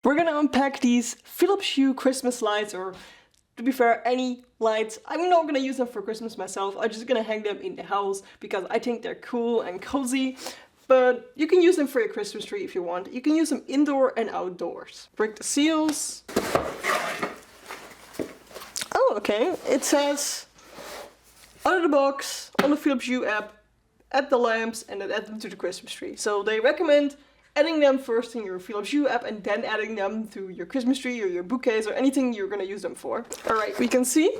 We're gonna unpack these Philips Hue Christmas lights, or to be fair, any lights. I'm not gonna use them for Christmas myself. I'm just gonna hang them in the house because I think they're cool and cozy. But you can use them for your Christmas tree if you want. You can use them indoor and outdoors. Break the seals. Oh, okay. It says out of the box on the Philips Hue app, add the lamps and then add them to the Christmas tree. So they recommend adding them first in your Philips Hue app and then adding them to your Christmas tree or your bouquets or anything you're gonna use them for. Alright, we can see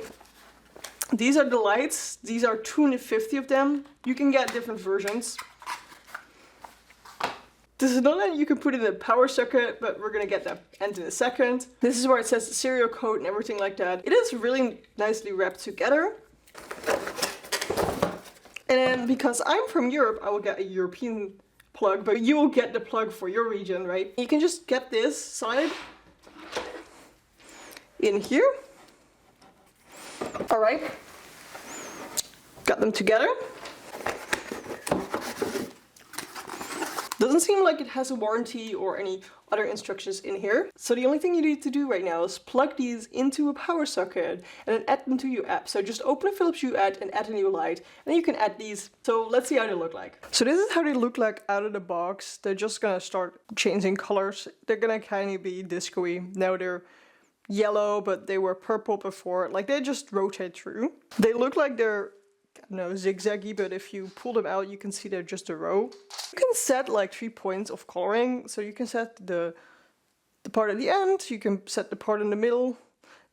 these are the lights. These are 250 of them. You can get different versions. This is another one you can put in a power socket, but we're gonna get that end in a second. This is where it says the serial code and everything like that. It is really nicely wrapped together. And then because I'm from Europe, I will get a European plug, but you will get the plug for your region, right? You can just get this side in here. All right, got them together. Doesn't seem like it has a warranty or any other instructions in here. So the only thing you need to do right now is plug these into a power socket and then add them to your app. So just open a Philips Hue app and add a new light, and then you can add these. So let's see how they look like. So this is how they look like out of the box. They're just gonna start changing colors. They're gonna kind of be disco-y. Now they're yellow, but they were purple before. Like they just rotate through. They look like they're, I don't know, zigzaggy, but if you pull them out, you can see they're just a row. You can set like 3 points of coloring. So you can set the part at the end, you can set the part in the middle,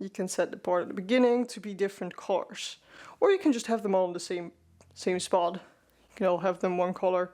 you can set the part at the beginning to be different colors. Or you can just have them all in the same spot. You can all have them one color.